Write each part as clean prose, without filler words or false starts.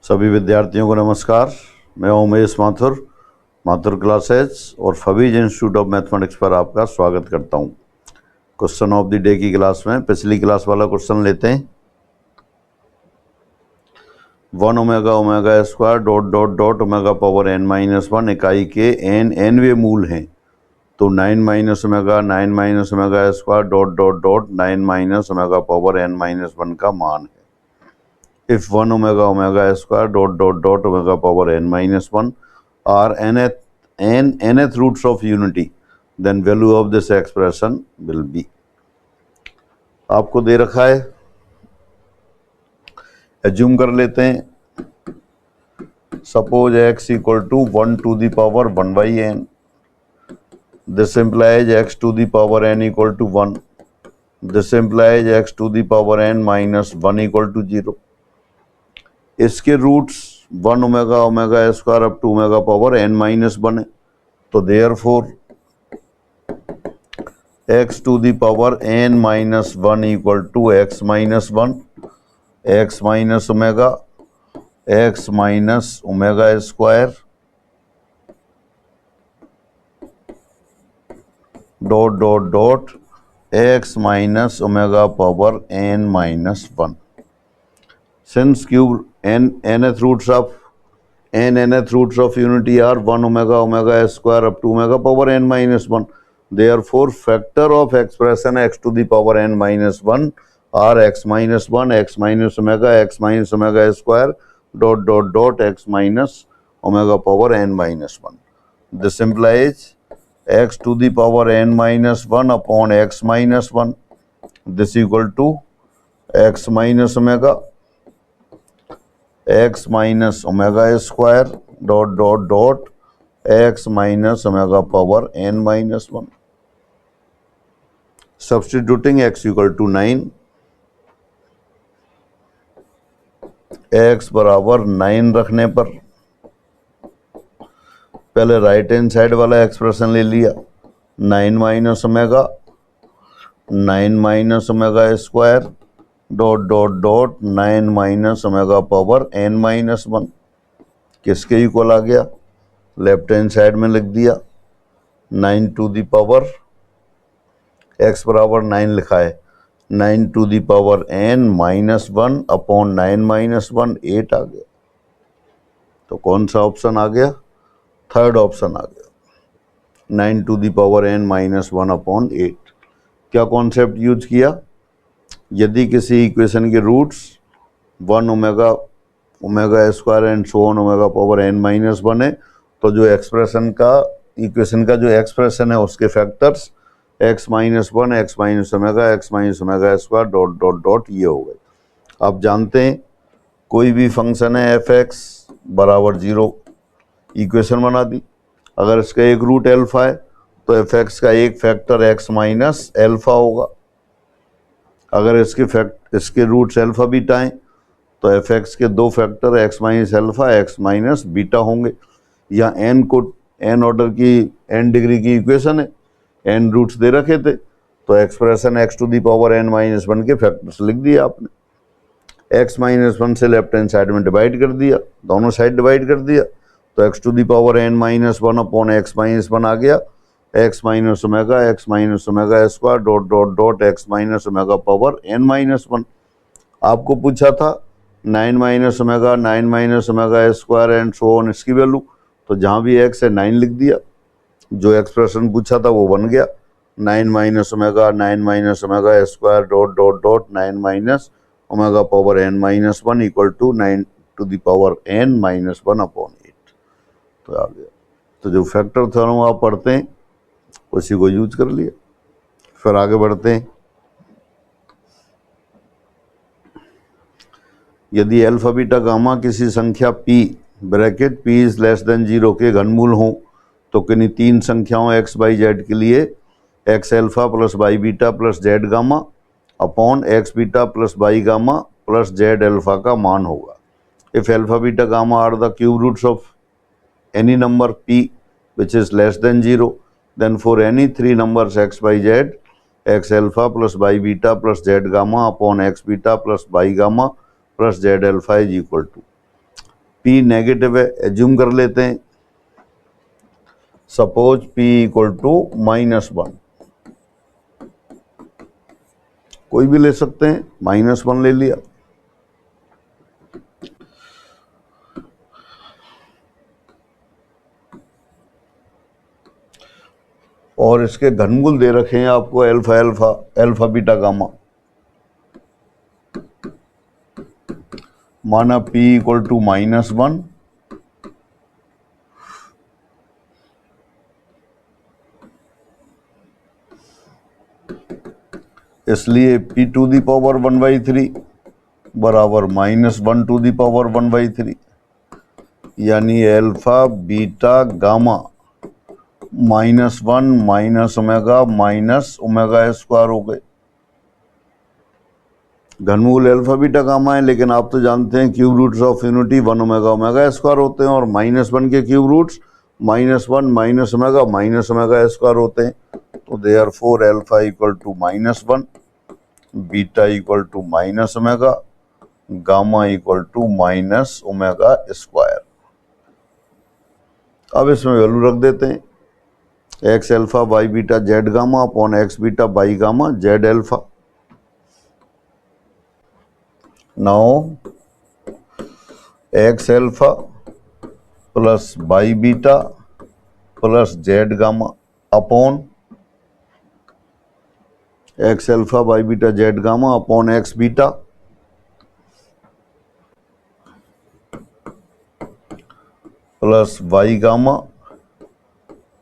सभी विद्यार्थियों को नमस्कार। मैं उमेश माथुर, माथुर क्लासेस और फवीज इंस्टीट्यूट ऑफ मैथमेटिक्स पर आपका स्वागत करता हूं। क्वेश्चन ऑफ द डे की क्लास में पिछली क्लास वाला क्वेश्चन लेते हैं। 1 omega omega square dot dot dot omega power n-1 इकाई के nवे मूल हैं, तो 9 minus omega square dot dot dot 9 omega power n-1 का मान है। If 1 omega square dot dot dot omega power n-1 are nth roots of unity, then value of this expression will be। आपको दे रखा है, एज्यूम कर लेते हैं। Suppose x equal to 1 to the power 1 by n, this implies x to the power n equal to 1, this implies x to the power n minus 1 equal to 0। इसके roots 1 omega square up to omega power n-1 है, तो therefore x to the power n-1 equal to x minus 1, x minus omega square dot dot dot x minus omega power n-1। Since cube nth roots of unity are 1 omega square up to omega power n-1, therefore factor of expression x to the power n-1 are x minus omega square dot dot dot x minus omega power n-1। This implies x to the power n-1 upon x minus 1, this equal to x minus omega square dot dot dot x minus omega power n-1। Substituting x equal to 9, x बराबर 9 रखने पर पहले right hand side वाला expression ले लिया, 9 minus omega square dot dot dot 9 minus omega power n-1 किसके equal आ गया, left hand side में लिख दिया 9 टू दी पावर x बराबर 9 लिखा है, 9 to the power n-1 upon 9 minus 1 8 आ गया। तो कौन सा ऑप्शन आ गया, थर्ड ऑप्शन आ गया, 9 to the power n-1 upon 8। क्या कॉन्सेप्ट यूज किया, यदि किसी इक्वेशन के roots 1 omega square and so on omega power n-1 है, तो जो एक्सप्रेशन का इक्वेशन का जो एक्सप्रेशन है उसके factors x minus 1 x minus omega square dot dot dot ये हो गए। आप जानते हैं कोई भी फंक्शन है f(x) बराबर 0, इक्वेशन बना दी। अगर इसका एक रूट एल्फा है तो f(x) का एक फैक्टर x माइनस एल्फा होगा। अगर इसके रूट्स अल्फा बीटा हैं तो f(x) के दो factor x minus alpha x minus beta होंगे। या n ऑर्डर की n डिग्री की इक्वेशन है, n रूट्स दे रखे थे, तो expression x to the power n-1 के फैक्टर्स लिख दिए आपने। x माइनस 1 से लेफ्ट हैंड साइड में डिवाइड कर दिया, दोनों साइड डिवाइड कर दिया, तो x to the power n-1 upon x minus 1 आ गया, x minus omega square dot dot dot x minus omega power n-1। आपको पूछा था 9 minus omega square and so on, इसकी वैल्यू, तो जहाँ भी x है 9 लिख दिया, जो एक्सप्रेशन पूछा था वो बन गया, 9 minus omega square dot dot dot 9 minus omega power n-1 equal to 9 to the power n-1 upon 8। तो आ गया। तो जो फैक्टर थ्योरम आप पढ़ते हैं उसी को यूज कर लिया। फिर आगे बढ़ते हैं। यदि अल्फा बीटा गामा किसी संख्या p bracket p is less than 0 के घनमूल हों, तो किन्हीं तीन संख्याओं x बाई z के लिए x alpha plus y beta plus z gamma upon x beta plus y gamma plus z alpha का मान होगा। If alpha beta gamma are the cube roots of any number p which is less than 0, then for any three numbers x by z, x alpha plus y beta plus z gamma upon x beta plus y gamma plus z alpha is equal to। P negative है, assume कर लेते हैं। Suppose P equal to -1, कोई भी ले सकते हैं, -1 ले लिया। और इसके घनमूल दे रखे हैं आपको alpha alpha alpha beta gamma. माना P इक्वल टू -1, इसलिए P टू दी पावर 1/3 बराबर -1 टू दी पावर 1/3, यानी alpha beta gamma -1 minus omega square हो गए। घनमूल अल्फा बीटा गामा है, लेकिन आप तो जानते हैं cube roots of unity 1 omega square होते हैं, और -1 के क्यूब रूट्स -1 ओमेगा स्क्वायर होते हैं। तो therefore alpha equal to -1, beta equal to omega, gamma equal to omega square. अब इसमें वैल्यू रख देते हैं, x alpha y beta z gamma upon x beta y gamma z alpha. Now x alpha plus y beta plus z gamma upon x alpha y beta z gamma upon x beta plus y gamma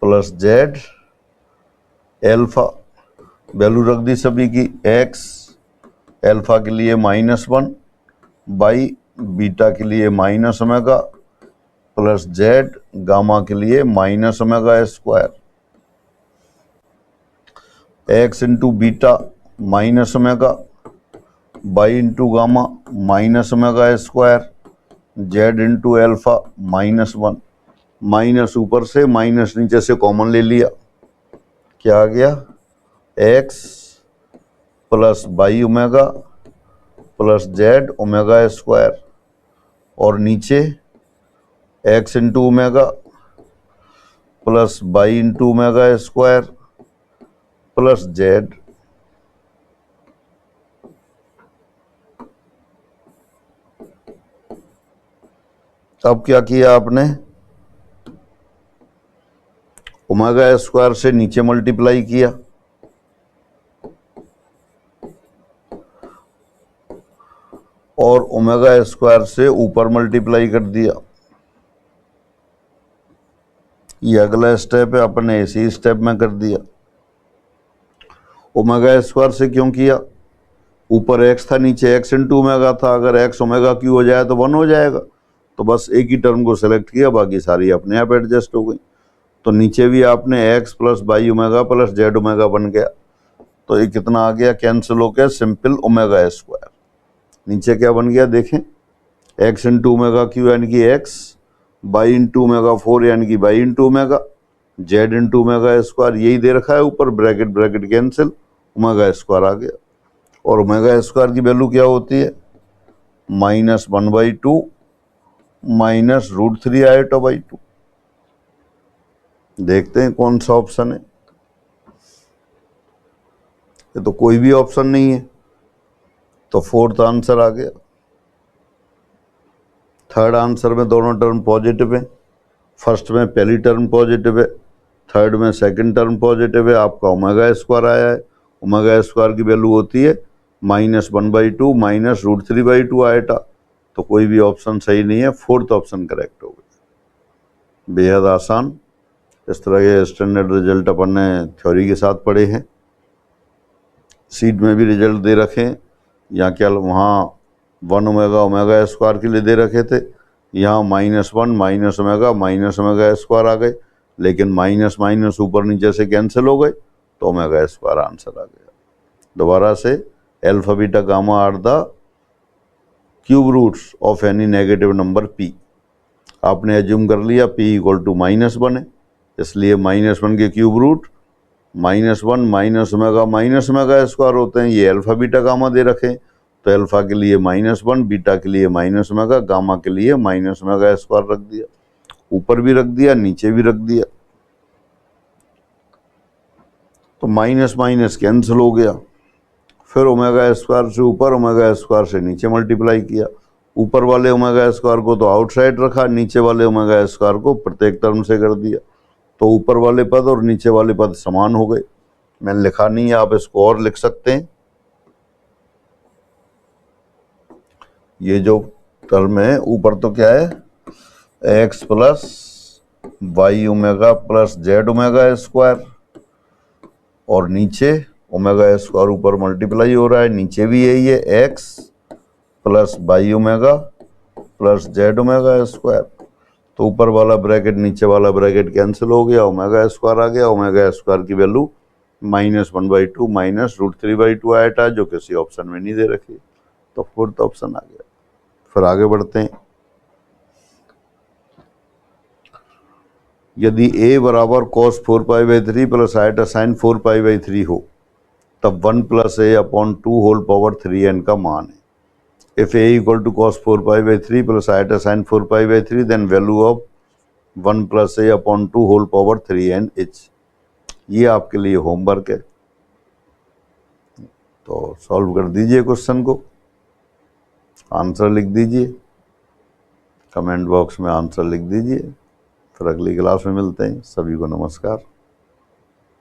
plus z alpha. Value रख दी सभी की, x alpha के लिए -1, Y beta के लिए omega plus z gamma के लिए omega square. X into beta omega, y into gamma omega square, z into alpha -1। Minus ऊपर से माइनस नीचे से कॉमन ले लिया, क्या आ गया, x plus y omega plus z omega square, और नीचे x into omega plus y into omega square plus z. अब क्या किया आपने, ओमेगा स्क्वायर से नीचे मल्टीप्लाई किया, और ओमेगा स्क्वायर से ऊपर मल्टीप्लाई कर दिया। ये अगला स्टेप है, अपने इसी स्टेप में कर दिया। ओमेगा स्क्वायर से क्यों किया, ऊपर एक्स था नीचे एक्स इंटू ओमेगा था, अगर एक्स ओमेगा क्यू हो जाए तो 1 हो जाएगा, तो बस एक ही टर्म को सेलेक्ट किया, बाकी सारी अपने आप एडजस्ट हो गई। तो नीचे भी आपने x plus y omega plus z omega बन गया, तो ये कितना आ गया, कैंसिल हो गया, सिंपल ओमेगा स्क्वायर। नीचे क्या बन गया देखें, एक्स इंटू ओमेगा क्यू यानी कि एक्स, वाई इंटू ओमेगा 4 यानी कि y into omega, z into omega square, यही दे रखा है ऊपर, bracket bracket cancel, omega square आ गया। और ओमेगा स्क्वायर की वैल्यू क्या होती है, -1/2 माइनस √3 आयोटा/2। देखते हैं कौन सा ऑप्शन है, ये तो कोई भी ऑप्शन नहीं है, तो फोर्थ आंसर आ गया। थर्ड आंसर में दोनों टर्म पॉजिटिव है, फर्स्ट में पहली टर्म पॉजिटिव है, थर्ड में सेकंड टर्म पॉजिटिव है, आपका ओमेगा स्क्वायर आया है। ओमेगा स्क्वायर की वैल्यू होती है -1/2 माइनस √3/2 आयोटा, तो कोई भी ऑप्शन सही नहीं है, फोर्थ ऑप्शन करेक्ट हो गया। बेहद आसान, इस तरह के स्टैंडर्ड रिजल्ट अपन ने थ्योरी के साथ पढ़े हैं, सीट में भी रिजल्ट दे रखे हैं। यहाँ क्या, वहाँ 1 ओमेगा स्क्वायर के लिए दे रखे थे, यहाँ -1 ओमेगा स्क्वायर आ गए, लेकिन माइनस माइनस ऊपर नीचे से कैंसिल हो गए, तो ओमेगा स्क्वायर आंसर आ गया। दोबारा से, alpha beta gamma are the cube roots of any negative number p। आपने एज्यूम कर लिया p इक्वल टू -1 है, इसलिए -1 के क्यूब रूट -1 ओमेगा स्क्वायर होते हैं, ये अल्फा बीटा गामा दे रखे, तो अल्फा के लिए -1, बीटा के लिए -ओमेगा, गामा के लिए -ओमेगा² रख दिया। ऊपर भी रख दिया, नीचे भी रख दिया, तो माइनस माइनस कैंसिल हो गया। फिर ओमेगा² से ऊपर, ओमेगा² से नीचे मल्टीप्लाई किया। ऊपर वाले ओमेगा² को तो आउटसाइड रखा, नीचे वाले ओमेगा² को प्रत्येक टर्म से कर दिया। तो ऊपर वाले पद और नीचे वाले पद समान हो गए। मैंने लिखा नहीं है, आप इसको और लिख सकते हैं। ये जो टर्म है ऊपर तो क्या है, x plus y omega plus z ओमेगा², और नीचे ओमेगा² ऊपर मल्टीप्लाई हो रहा है, नीचे भी यही है, x plus y omega plus z ओमेगा²। तो ऊपर वाला ब्रैकेट नीचे वाला ब्रैकेट कैंसिल हो गया, ओमेगा² आ गया। ओमेगा² की वैल्यू -1/2 -√3/2 आया था, जो किसी ऑप्शन में नहीं दे रखी, तो फोर्थ ऑप्शन आ गया। फिर आगे बढ़ते हैं। यदि a बराबर cos 4π/3 प्लस आयटा sin 4π/3 हो, तब 1 + a/2 होल पावर 3n का मान है। If a = cos 4π/3 plus iota sin 4π/3, then value of 1 + a/2 whole power 3n is. ये आपके लिए होमवर्क है, तो सॉल्व कर दीजिए क्वेश्चन को, आंसर लिख दीजिए, कमेंट बॉक्स में आंसर लिख दीजिए। फिर अगली क्लास में मिलते हैं। सभी को नमस्कार।